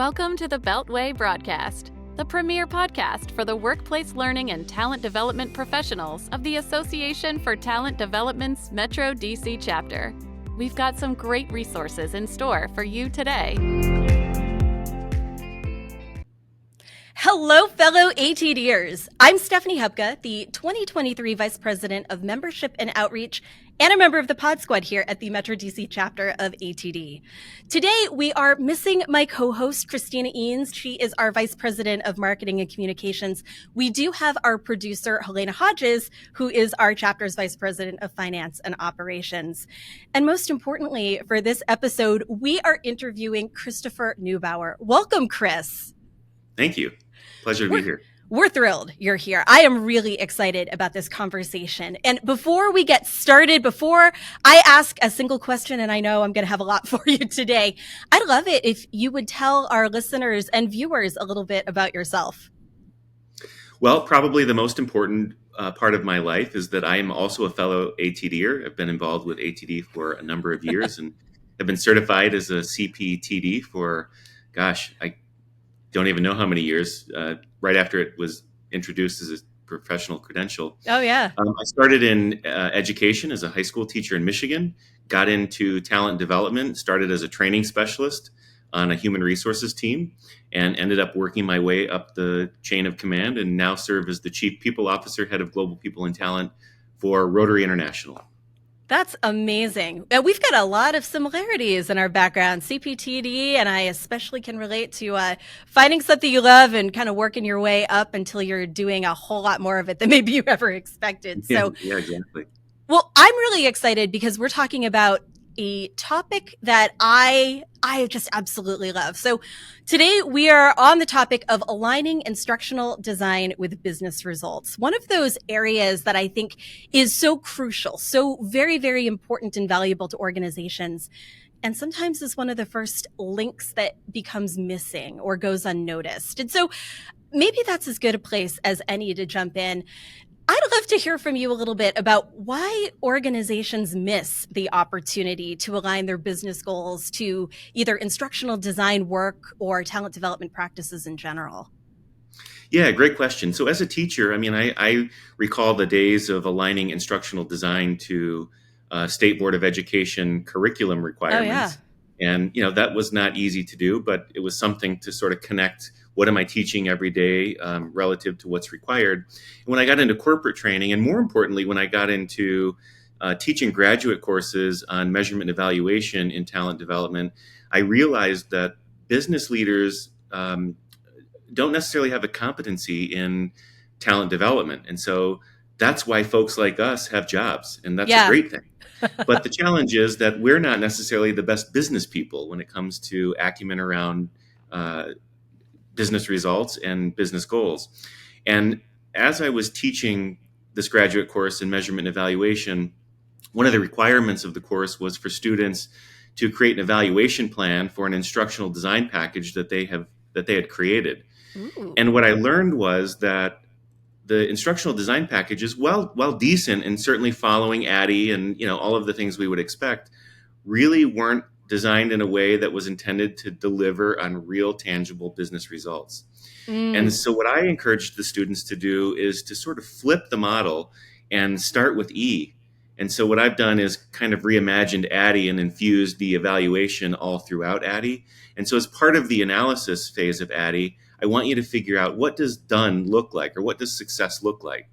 Welcome to the Beltway Broadcast, the premier podcast for the workplace learning and talent development professionals of the Association for Talent Development's Metro DC chapter. We've got some great resources in store for you today. Hello, fellow ATDers. I'm Stephanie Hubka, the 2023 Vice President of Membership and Outreach and a member of the Pod Squad here at the Metro DC chapter of ATD. Today, we are missing my co-host, Christina Eanes. She is our Vice President of Marketing and Communications. We do have our producer, Halyna Hodges, who is our chapter's Vice President of Finance and Operations. And most importantly, for this episode, we are interviewing Kristopher Newbauer. Welcome, Chris. Thank you. Pleasure to be here. We're thrilled you're here. I am really excited about this conversation. And before we get started, before I ask a single question, and I know I'm going to have a lot for you today, I'd love it if you would tell our listeners and viewers a little bit about yourself. Well, probably the most important part of my life is that I am also a fellow ATDer. I've been involved with ATD for a number of years and have been certified as a CPTD for, I don't even know how many years, right after it was introduced as a professional credential. Oh, yeah. I started in education as a high school teacher in Michigan, got into talent development, started as a training specialist on a human resources team, and ended up working my way up the chain of command and now serve as the Chief People Officer, Head of Global People and Talent for Rotary International. That's amazing. We've got a lot of similarities in our background, CPTD, and I especially can relate to finding something you love and kind of working your way up until you're doing a whole lot more of it than maybe you ever expected. So, yeah, exactly. Well, I'm really excited because we're talking about a topic that I just absolutely love. So today we are on the topic of aligning instructional design with business results. One of those areas that I think is so crucial, so very, very important and valuable to organizations. And sometimes is one of the first links that becomes missing or goes unnoticed. And so maybe that's as good a place as any to jump in. I'd love to hear from you a little bit about why organizations miss the opportunity to align their business goals to either instructional design work or talent development practices in general. Yeah, great question. So as a teacher, I recall the days of aligning instructional design to State Board of Education curriculum requirements. Oh, yeah. And, that was not easy to do, but it was something to sort of connect what am I teaching every day relative to what's required. And when I got into corporate training, and more importantly, when I got into teaching graduate courses on measurement and evaluation in talent development, I realized that business leaders don't necessarily have a competency in talent development. And so that's why folks like us have jobs, and that's a great thing. But the challenge is that we're not necessarily the best business people when it comes to acumen around business results and business goals. And as I was teaching this graduate course in measurement and evaluation, one of the requirements of the course was for students to create an evaluation plan for an instructional design package that they had created. Ooh. And what I learned was that the instructional design packages, while decent and certainly following ADDIE and all of the things we would expect, really weren't designed in a way that was intended to deliver on real tangible business results. And so what I encouraged the students to do is to sort of flip the model and start with E. And so what I've done is kind of reimagined ADDIE and infused the evaluation all throughout ADDIE. And so as part of the analysis phase of ADDIE, I want you to figure out, what does done look like, or what does success look like?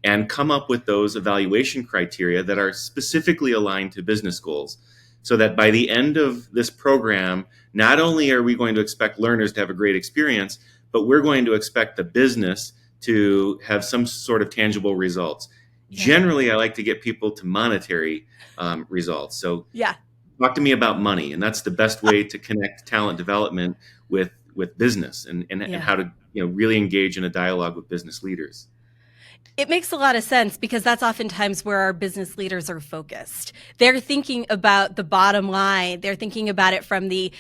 And come up with those evaluation criteria that are specifically aligned to business goals, so that by the end of this program, not only are we going to expect learners to have a great experience, but we're going to expect the business to have some sort of tangible results. Yeah. Generally, I like to get people to monetary results. So talk to me about money. And that's the best way to connect talent development with business and how to really engage in a dialogue with business leaders. It makes a lot of sense because that's oftentimes where our business leaders are focused. They're thinking about the bottom line. They're thinking about it from the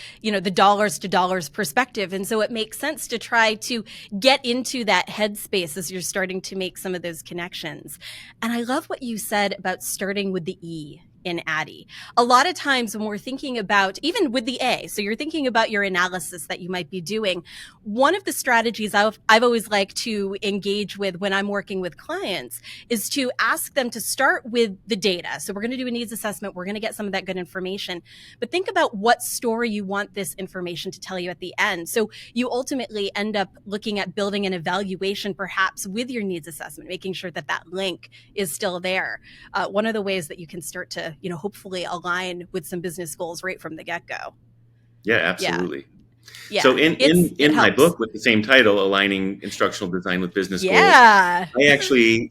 dollars to dollars perspective. And so it makes sense to try to get into that headspace as you're starting to make some of those connections. And I love what you said about starting with the E. in ADDIE. A lot of times when we're thinking about, even with the A, so you're thinking about your analysis that you might be doing, one of the strategies I've always liked to engage with when I'm working with clients is to ask them to start with the data. So we're going to do a needs assessment. We're going to get some of that good information, but think about what story you want this information to tell you at the end. So you ultimately end up looking at building an evaluation perhaps with your needs assessment, making sure that that link is still there. One of the ways that you can start to, hopefully align with some business goals right from the get-go. Yeah, absolutely. Yeah. So in my helps. book with the same title, Aligning Instructional Design with Business Goals,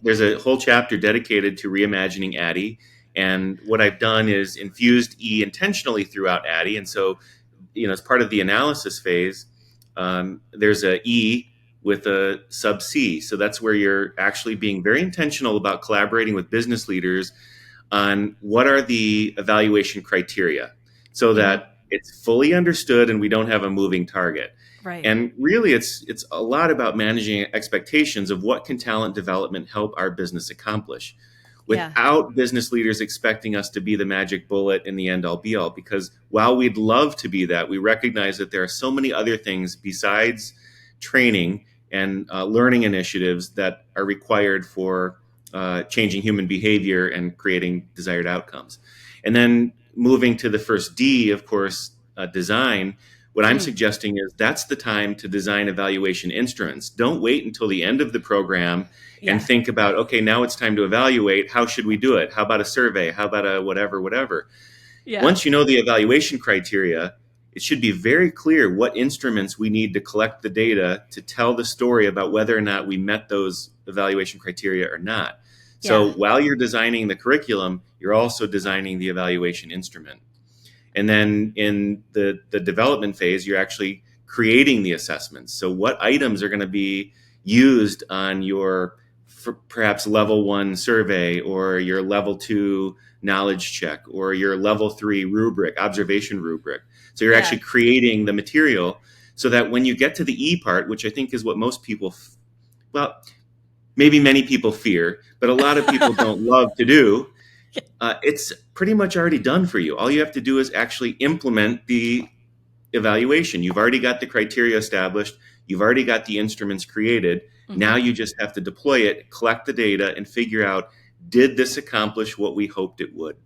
there's a whole chapter dedicated to reimagining ADDIE. And what I've done is infused E intentionally throughout ADDIE. And so, as part of the analysis phase, there's a E with a sub C. So that's where you're actually being very intentional about collaborating with business leaders on what are the evaluation criteria so that it's fully understood and we don't have a moving target. Right. And really, it's a lot about managing expectations of what can talent development help our business accomplish without business leaders expecting us to be the magic bullet in the end all be all. Because while we'd love to be that, we recognize that there are so many other things besides training and learning initiatives that are required for changing human behavior and creating desired outcomes. And then moving to the first D, of course, design, what I'm suggesting is that's the time to design evaluation instruments. Don't wait until the end of the program and think about, okay, now it's time to evaluate. How should we do it? How about a survey? How about a whatever? Yeah. Once you know the evaluation criteria, it should be very clear what instruments we need to collect the data to tell the story about whether or not we met those evaluation criteria or not. So while you're designing the curriculum, you're also designing the evaluation instrument. And then in the development phase, you're actually creating the assessments. So what items are going to be used on your perhaps level 1 survey or your level 2 knowledge check or your level 3 rubric, observation rubric. So you're actually creating the material so that when you get to the E part, which I think is what most people, maybe many people fear, but a lot of people don't love to do, it's pretty much already done for you. All you have to do is actually implement the evaluation. You've already got the criteria established. You've already got the instruments created. Now you just have to deploy it, collect the data, and figure out, did this accomplish what we hoped it would?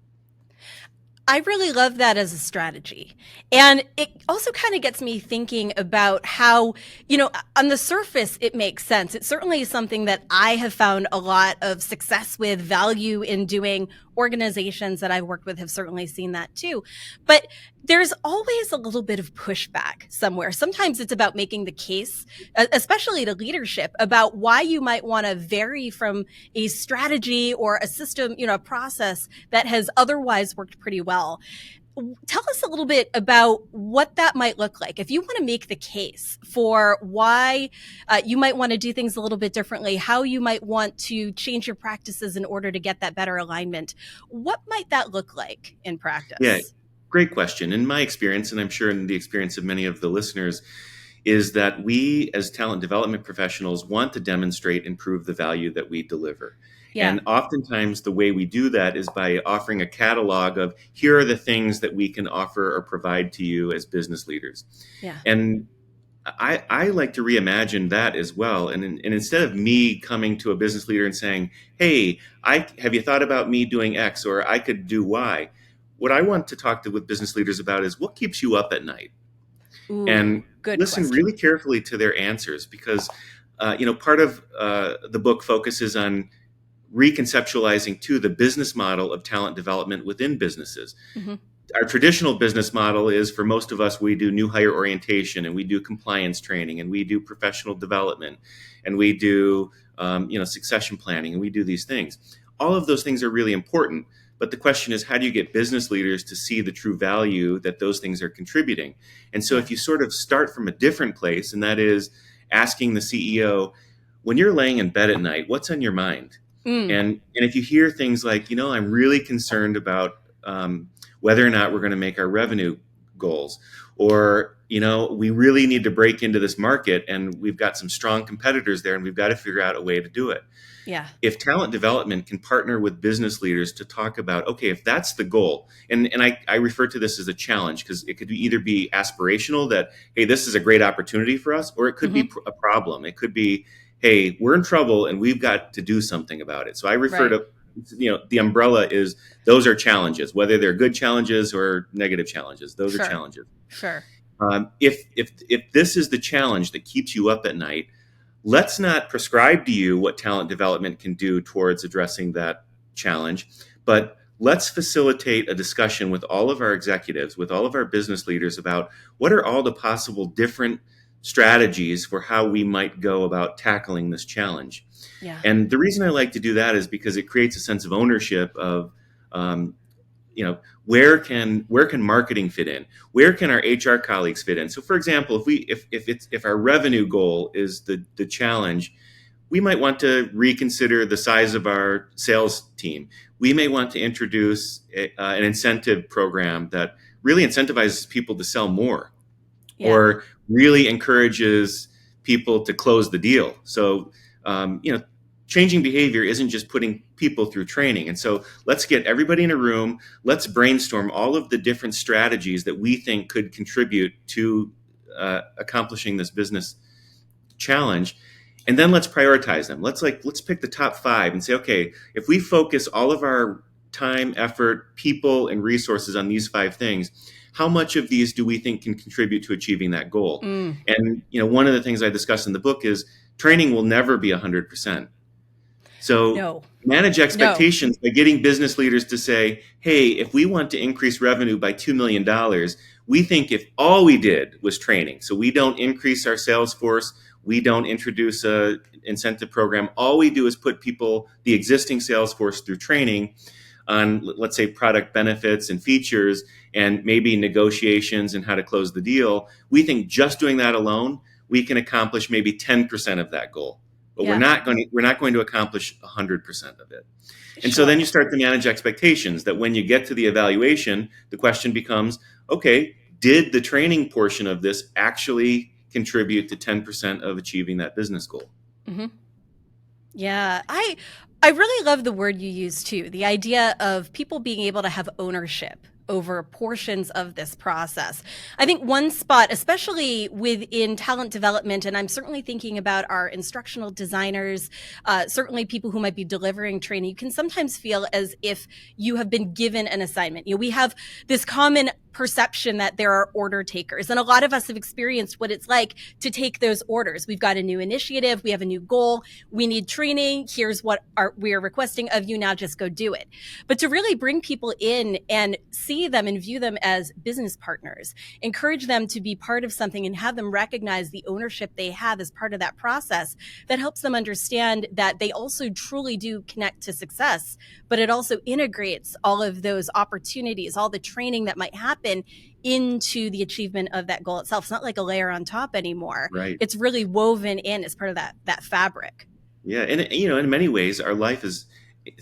I really love that as a strategy. And it also kind of gets me thinking about how, on the surface, it makes sense. It certainly is something that I have found a lot of success with, value in doing. Organizations that I've worked with have certainly seen that too. But there's always a little bit of pushback somewhere. Sometimes it's about making the case, especially to leadership, about why you might want to vary from a strategy or a system, a process that has otherwise worked pretty well. Tell us a little bit about what that might look like. If you want to make the case for why you might want to do things a little bit differently, how you might want to change your practices in order to get that better alignment, what might that look like in practice? Yeah, great question. In my experience, and I'm sure in the experience of many of the listeners, is that we as talent development professionals want to demonstrate and prove the value that we deliver. And oftentimes the way we do that is by offering a catalog of, here are the things that we can offer or provide to you as business leaders. And I like to reimagine that as well. And instead of me coming to a business leader and saying, hey, have you thought about me doing X, or I could do Y? What I want to talk with business leaders about is, what keeps you up at night? And listen really carefully to their answers, because part of the book focuses on reconceptualizing too the business model of talent development within businesses. Our traditional business model is, for most of us, we do new hire orientation, and we do compliance training, and we do professional development, and we do succession planning, and we do these things. All of those things are really important, but the question is, how do you get business leaders to see the true value that those things are contributing? And so if you sort of start from a different place, and that is asking the CEO, when you're laying in bed at night, what's on your mind? And if you hear things like, I'm really concerned about whether or not we're going to make our revenue goals, or, we really need to break into this market and we've got some strong competitors there and we've got to figure out a way to do it. Yeah. If talent development can partner with business leaders to talk about, okay, if that's the goal, and I refer to this as a challenge because it could either be aspirational that, hey, this is a great opportunity for us, or it could be a problem. It could be, hey, we're in trouble and we've got to do something about it. So I refer to, the umbrella is those are challenges, whether they're good challenges or negative challenges. Those are challenges. Sure. If this is the challenge that keeps you up at night, let's not prescribe to you what talent development can do towards addressing that challenge, but let's facilitate a discussion with all of our executives, with all of our business leaders about what are all the possible different strategies for how we might go about tackling this challenge. Yeah. And the reason I like to do that is because it creates a sense of ownership of, where can marketing fit in? Where can our HR colleagues fit in? So, for example, if our revenue goal is the challenge, we might want to reconsider the size of our sales team. We may want to introduce an incentive program that really incentivizes people to sell more, or really encourages people to close the deal. So, changing behavior isn't just putting people through training. And so let's get everybody in a room. Let's brainstorm all of the different strategies that we think could contribute to accomplishing this business challenge. And then let's prioritize them. Let's pick the top 5 and say, okay, if we focus all of our time, effort, people, and resources on these 5 things, how much of these do we think can contribute to achieving that goal? And, one of the things I discuss in the book is training will never be 100%. So manage expectations by getting business leaders to say, hey, if we want to increase revenue by $2 million, we think if all we did was training, so we don't increase our sales force, we don't introduce a incentive program, all we do is put the existing sales force through training on, let's say, product benefits and features and maybe negotiations and how to close the deal. We think just doing that alone, we can accomplish maybe 10% of that goal. But we're not going to accomplish 100% of it. And so then you start to manage expectations that when you get to the evaluation, the question becomes, okay, did the training portion of this actually contribute to 10% of achieving that business goal? Mm-hmm. Yeah, I really love the word you use too, the idea of people being able to have ownership over portions of this process. I think one spot, especially within talent development, and I'm certainly thinking about our instructional designers, certainly people who might be delivering training, you can sometimes feel as if you have been given an assignment. We have this common perception that there are order takers. And a lot of us have experienced what it's like to take those orders. We've got a new initiative. We have a new goal. We need training. Here's what we are requesting of you. Now just go do it. But to really bring people in and see them and view them as business partners, encourage them to be part of something and have them recognize the ownership they have as part of that process, that helps them understand that they also truly do connect to success, but it also integrates all of those opportunities, all the training that might happen into the achievement of that goal itself. It's not like a layer on top anymore. Right. It's really woven in as part of that fabric. Yeah. And, in many ways,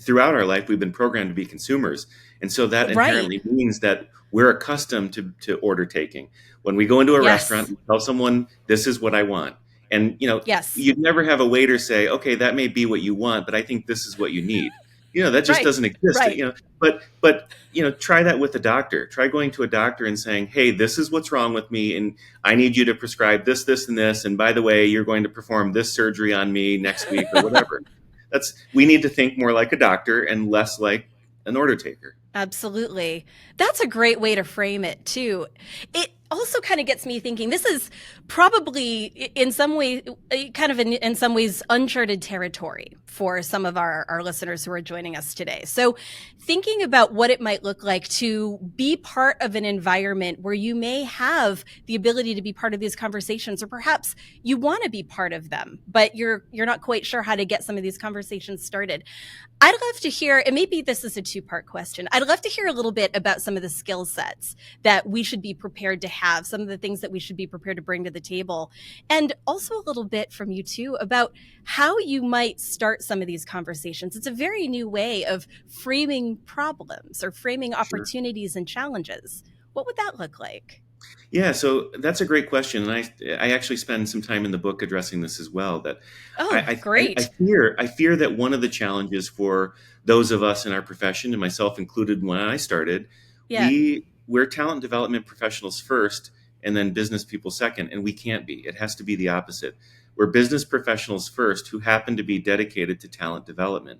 throughout our life, we've been programmed to be consumers. And so that inherently means that we're accustomed to order taking. When we go into a restaurant, we tell someone, this is what I want. And, you'd never have a waiter say, okay, that may be what you want, but I think this is what you need. That just doesn't exist. Right. But try that with a doctor. Try going to a doctor and saying, hey, this is what's wrong with me, and I need you to prescribe this, this, and this. And by the way, you're going to perform this surgery on me next week or whatever. We need to think more like a doctor and less like an order taker. Absolutely. That's a great way to frame it too. It also kind of gets me thinking, this is probably in some way, in some ways, uncharted territory for some of our listeners who are joining us today. So thinking about what it might look like to be part of an environment where you may have the ability to be part of these conversations, or perhaps you want to be part of them, but you're not quite sure how to get some of these conversations started. I'd love to hear, and maybe this is a 2-part question, I'd love to hear a little bit about some of the skill sets that we should be prepared to have, some of the things that we should be prepared to bring to the table, and also a little bit from you too about how you might start some of these conversations. It's a very new way of framing problems or framing opportunities and challenges. What would that look like? Yeah, so that's a great question, and I actually spend some time in the book addressing this as well. That Oh, I great. fear that one of the challenges for those of us in our profession, and myself included when I started, Yeah. we're talent development professionals first, and then business people second, and we can't be. It has to be the opposite. We're business professionals first who happen to be dedicated to talent development.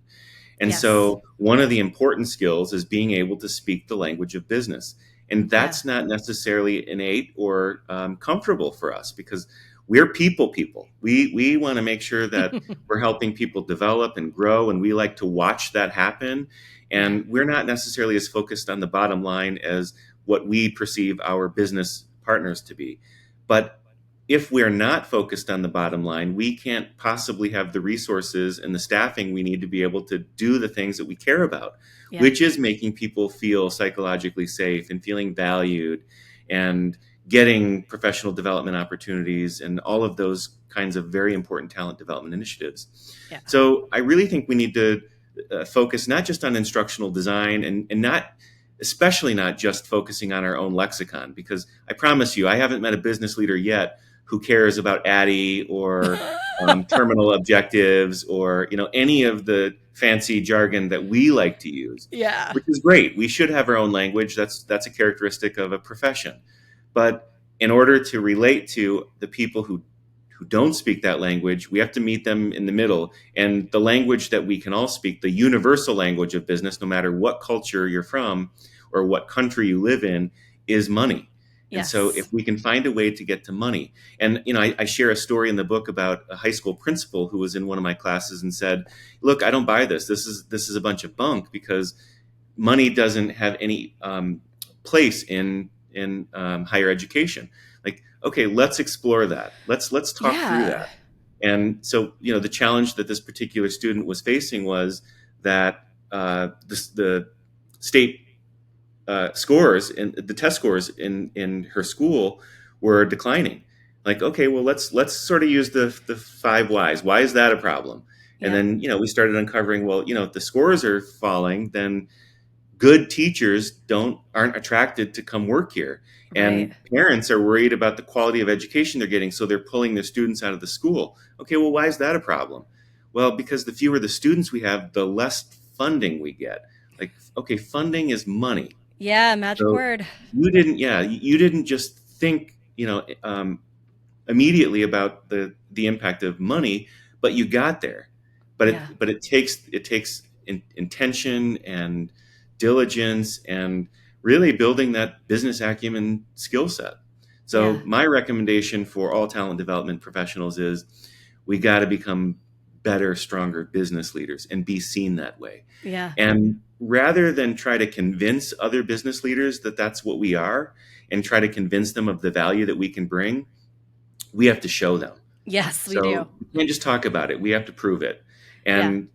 And Yes. so one of the important skills is being able to speak the language of business. And Yeah. that's not necessarily innate or comfortable for us because we're people. We want to make sure that we're helping people develop and grow, and we like to watch that happen. Yeah. And we're not necessarily as focused on the bottom line as what we perceive our business partners to be. But if we're not focused on the bottom line, we can't possibly have the resources and the staffing we need to be able to do the things that we care about, Yeah. which is making people feel psychologically safe and feeling valued and getting professional development opportunities and all of those kinds of very important talent development initiatives. Yeah. So I really think we need to focus not just on instructional design and not especially not just focusing on our own lexicon, because I promise you, I haven't met a business leader yet who cares about ADDIE or terminal objectives or any of the fancy jargon that we like to use, Yeah. which is great. We should have our own language. That's a characteristic of a profession. But in order to relate to the people who don't speak that language, we have to meet them in the middle. And the language that we can all speak, the universal language of business, no matter what culture you're from or what country you live in, is money. And so Yes. if we can find a way to get to money, and I share a story in the book about a high school principal who was in one of my classes and said, "Look, I don't buy this. This is a bunch of bunk because money doesn't have any place in higher education." Like, okay, let's explore that. Let's talk through Yeah. that. And so the challenge that this particular student was facing was that the state scores and the test scores in her school were declining. Like, okay, well, let's sort of use the five whys. Why is that a problem? And Yeah. then we started uncovering, well, if the scores are falling, then good teachers aren't attracted to come work here, Right. and parents are worried about the quality of education they're getting, so they're pulling their students out of the school. Okay, well, why is that a problem? Well, because the fewer the students we have, the less funding we get. Like, okay, funding is money. Yeah. Magic So word. you didn't just think immediately about the impact of money, but you got there. But Yeah. it takes intention and diligence and really building that business acumen skill set. Yeah. So my recommendation for all talent development professionals is we got to become better, stronger business leaders and be seen that way. Yeah. And rather than try to convince other business leaders that that's what we are and try to convince them of the value that we can bring, we have to show them. Yes, we do. So we can't just talk about it. We have to prove it. Yeah. And,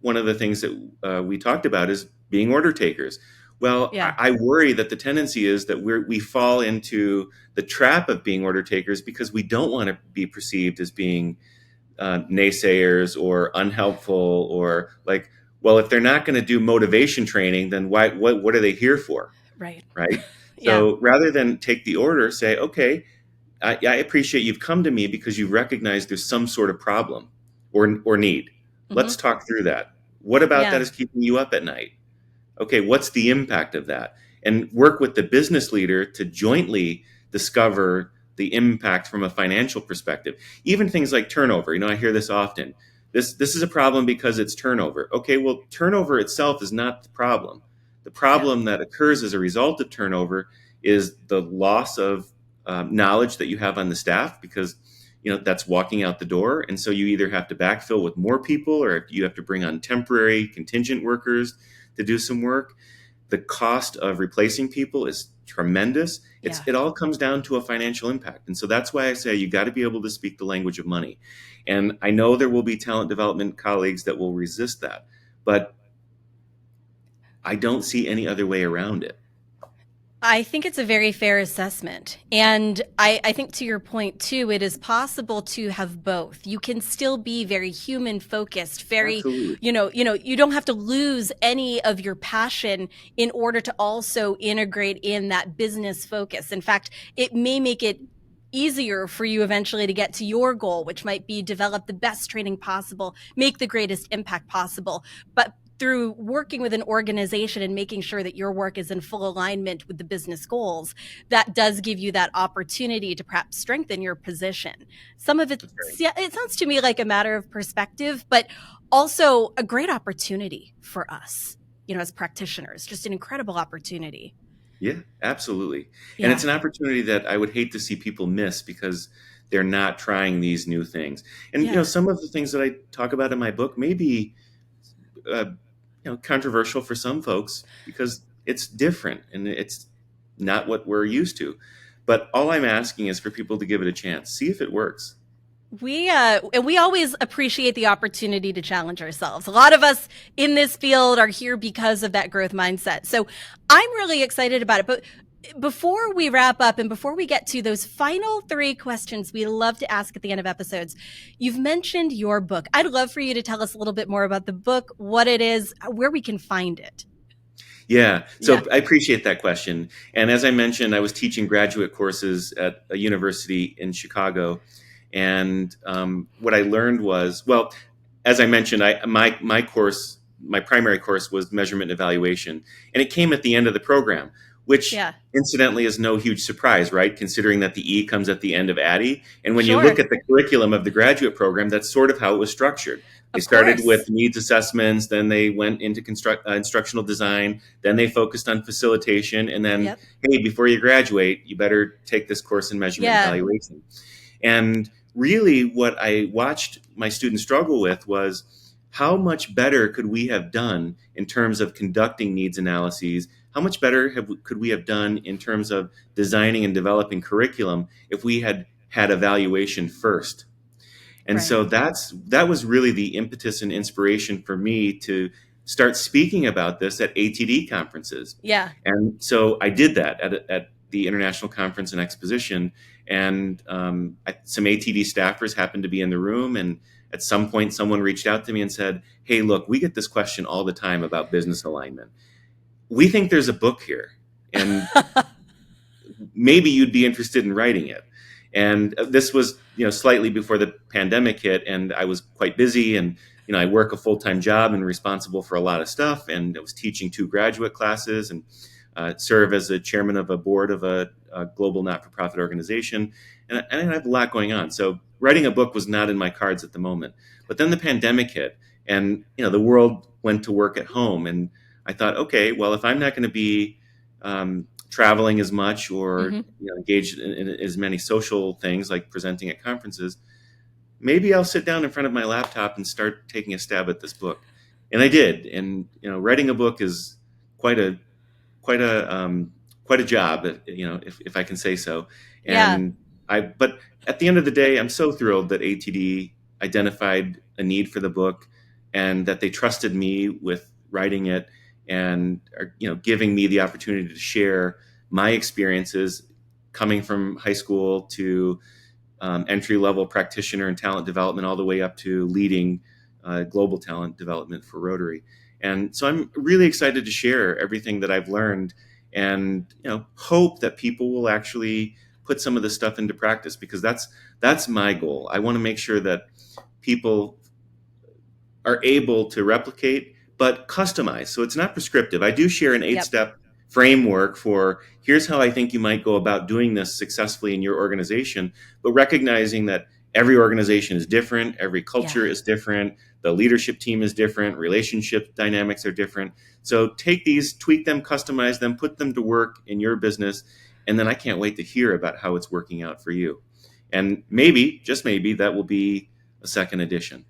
one of the things that we talked about is being order takers. Well, Yeah. I worry that the tendency is that we fall into the trap of being order takers because we don't want to be perceived as being naysayers or unhelpful or like, well, if they're not going to do motivation training, then what are they here for? Right. Right. Yeah. So rather than take the order, say, okay, I appreciate you've come to me because you recognize there's some sort of problem or need. Hmm. Let's talk through that. What about that Yeah. is keeping you up at night? Okay, what's the impact of that? And work with the business leader to jointly discover the impact from a financial perspective. Even things like turnover. I hear this often. This is a problem because it's turnover. Okay, well, turnover itself is not the problem. The Yeah. problem that occurs as a result of turnover is the loss of knowledge that you have on the staff because that's walking out the door, and so you either have to backfill with more people or you have to bring on temporary contingent workers to do some work. The cost of replacing people is tremendous. Yeah. It all comes down to a financial impact. And so that's why I say you got to be able to speak the language of money. And I know there will be talent development colleagues that will resist that, but I don't see any other way around it. I think it's a very fair assessment. And I think to your point too, it is possible to have both. You can still be very human focused, very, Absolutely. you don't have to lose any of your passion in order to also integrate in that business focus. In fact, it may make it easier for you eventually to get to your goal, which might be develop the best training possible, make the greatest impact possible. But through working with an organization and making sure that your work is in full alignment with the business goals, that does give you that opportunity to perhaps strengthen your position. Some of it, yeah, it sounds to me like a matter of perspective, but also a great opportunity for us, as practitioners, just an incredible opportunity. Yeah, absolutely. And Yeah. it's an opportunity that I would hate to see people miss because they're not trying these new things. And Yeah. some of the things that I talk about in my book may be controversial for some folks because it's different and it's not what we're used to. But all I'm asking is for people to give it a chance, see if it works. And we always appreciate the opportunity to challenge ourselves. A lot of us in this field are here because of that growth mindset. So I'm really excited about it. But before we wrap up and before we get to those final 3 questions we love to ask at the end of episodes, you've mentioned your book. I'd love for you to tell us a little bit more about the book, what it is, where we can find it. Yeah, so Yeah. I appreciate that question. And as I mentioned, I was teaching graduate courses at a university in Chicago. And what I learned was, well, as I mentioned, my course, my primary course was measurement and evaluation, and it came at the end of the program, which Yeah. incidentally is no huge surprise, right? Considering that the E comes at the end of ADDIE. And when you Sure. look at the curriculum of the graduate program, that's sort of how it was structured. They Of started course. with needs assessments, then they went into instructional design, then they focused on facilitation, and then, Yep. hey, before you graduate, you better take this course in measurement and Yeah. evaluation. And really, what I watched my students struggle with was how much better could we have done in terms of conducting needs analyses? How much better could we have done in terms of designing and developing curriculum if we had had evaluation first? And Right. so that was really the impetus and inspiration for me to start speaking about this at ATD conferences. Yeah. And so I did that at the International Conference and Exposition. And some ATD staffers happened to be in the room. And at some point, someone reached out to me and said, "Hey, look, we get this question all the time about business alignment. We think there's a book here. And maybe you'd be interested in writing it." And this was, slightly before the pandemic hit, and I was quite busy. And I work a full-time job and responsible for a lot of stuff. And I was teaching 2 graduate classes and serve as a chairman of a board of a global not-for-profit organization. And I have a lot going on. So writing a book was not in my cards at the moment. But then the pandemic hit, and the world went to work at home. And I thought, okay, well, if I'm not going to be traveling as much or engaged in as many social things like presenting at conferences, maybe I'll sit down in front of my laptop and start taking a stab at this book. And I did. And writing a book is quite a quite a quite a job, if I can say so. Yeah. And but at the end of the day, I'm so thrilled that ATD identified a need for the book and that they trusted me with writing it and are, giving me the opportunity to share my experiences coming from high school to entry-level practitioner and talent development all the way up to leading global talent development for Rotary. And so I'm really excited to share everything that I've learned and hope that people will actually put some of this stuff into practice, because that's my goal. I want to make sure that people are able to replicate but customize. So it's not prescriptive. I do share an 8-step framework for here's how I think you might go about doing this successfully in your organization, but recognizing that every organization is different, every culture is different, the leadership team is different, relationship dynamics are different. So take these, tweak them, customize them, put them to work in your business, and then I can't wait to hear about how it's working out for you. And maybe, just maybe, that will be a second edition.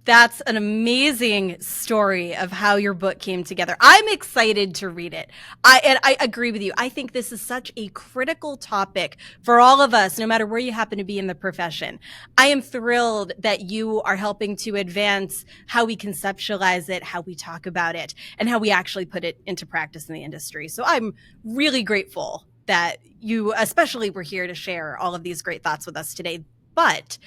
That's an amazing story of how your book came together. I'm excited to read it. I agree with you. I think this is such a critical topic for all of us, no matter where you happen to be in the profession. I am thrilled that you are helping to advance how we conceptualize it, how we talk about it, and how we actually put it into practice in the industry. So I'm really grateful that you especially were here to share all of these great thoughts with us today. But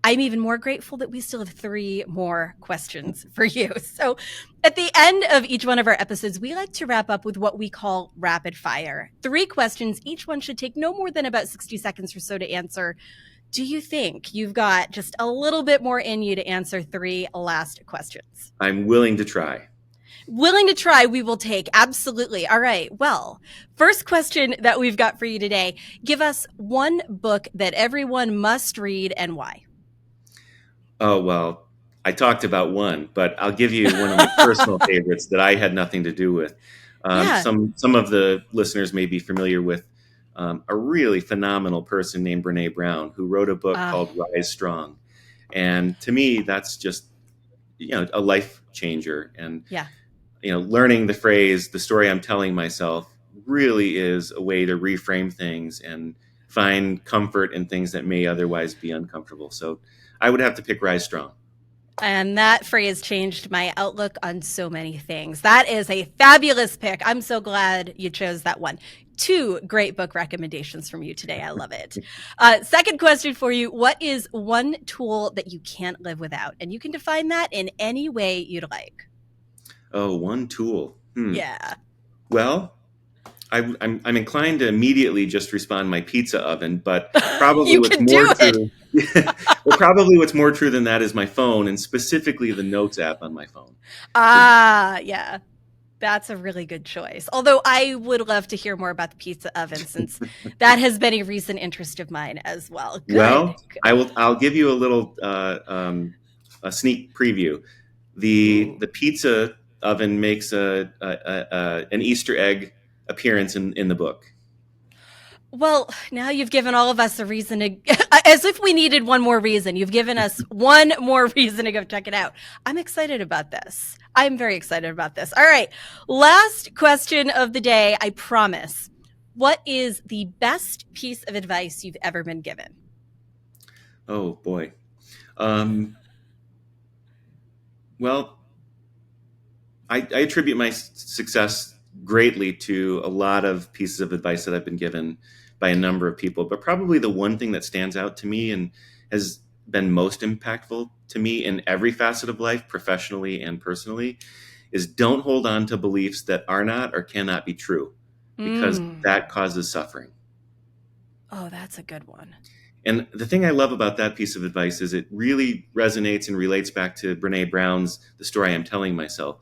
I'm even more grateful that we still have 3 more questions for you. So at the end of each one of our episodes, we like to wrap up with what we call rapid fire. 3 questions. Each one should take no more than about 60 seconds or so to answer. Do you think you've got just a little bit more in you to answer 3 last questions? I'm willing to try. Willing to try, we will take. Absolutely. All right. Well, first question that we've got for you today. Give us one book that everyone must read and why. Oh, well, I talked about one, but I'll give you one of my personal favorites that I had nothing to do with. Yeah. Some of the listeners may be familiar with a really phenomenal person named Brene Brown, who wrote a book called Rise Strong. And to me, that's just, a life changer. And, learning the phrase, the story I'm telling myself, really is a way to reframe things and find comfort in things that may otherwise be uncomfortable. So I would have to pick Rise Strong. And that phrase changed my outlook on so many things. That is a fabulous pick. I'm so glad you chose that one. 2 great book recommendations from you today. I love it. Second question for you. What is one tool that you can't live without? And you can define that in any way you'd like. Oh, one tool. Yeah. Well, I'm inclined to immediately just respond my pizza oven, but probably You what's can more do true. Well, probably what's more true than that is my phone, and specifically the Notes app on my phone. Yeah. That's a really good choice. Although I would love to hear more about the pizza oven, since that has been a recent interest of mine as well. Good. Well, I'll give you a little a sneak preview. The pizza oven makes an Easter egg appearance in the book. Well, now you've given all of us a reason to, as if we needed one more reason. You've given us one more reason to go check it out. I'm excited about this. I'm very excited about this. All right. Last question of the day, I promise. What is the best piece of advice you've ever been given? Oh, boy. Well, I attribute my success greatly to a lot of pieces of advice that I've been given by a number of people, but probably the one thing that stands out to me and has been most impactful to me in every facet of life, professionally and personally, is don't hold on to beliefs that are not or cannot be true, because that causes suffering. Oh, that's a good one. And the thing I love about that piece of advice is it really resonates and relates back to Brene Brown's The Story I'm Telling Myself.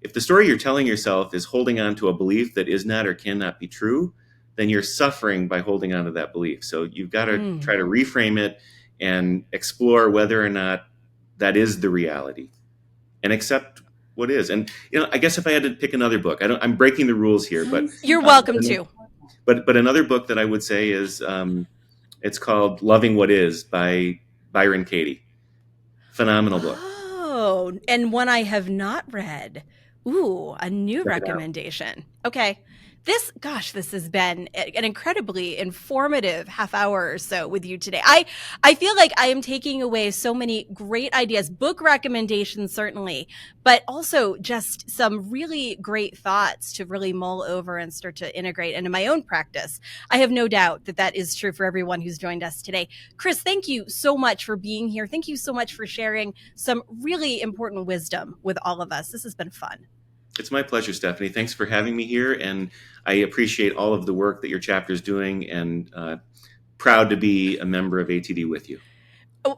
If the story you're telling yourself is holding on to a belief that is not or cannot be true, then you're suffering by holding on to that belief. So you've got to try to reframe it and explore whether or not that is the reality and accept what is. And, I guess if I had to pick another book, I'm breaking the rules here, but you're welcome to. But another book that I would say is, it's called Loving What Is by Byron Katie. Phenomenal book. Oh, and one I have not read. Ooh, a new recommendation. Okay. This has been an incredibly informative half hour or so with you today. I feel like I am taking away so many great ideas, book recommendations certainly, but also just some really great thoughts to really mull over and start to integrate into my own practice. I have no doubt that that is true for everyone who's joined us today. Chris, thank you so much for being here. Thank you so much for sharing some really important wisdom with all of us. This has been fun. It's my pleasure, Stephanie. Thanks for having me here. And I appreciate all of the work that your chapter is doing, and proud to be a member of ATD with you.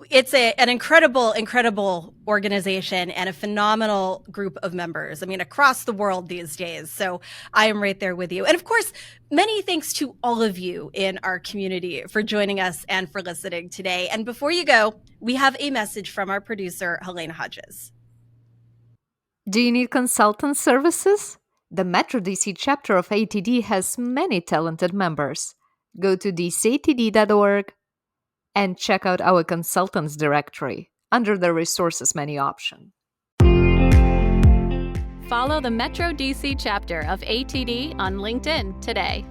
It's an incredible organization and a phenomenal group of members. I mean, across the world these days. So I am right there with you. And of course, many thanks to all of you in our community for joining us and for listening today. And before you go, we have a message from our producer, Halyna Hodges. Do you need consultant services? The Metro DC chapter of ATD has many talented members. Go to dcatd.org and check out our consultants directory. under the Resources menu option. Follow the Metro DC chapter of ATD on LinkedIn today.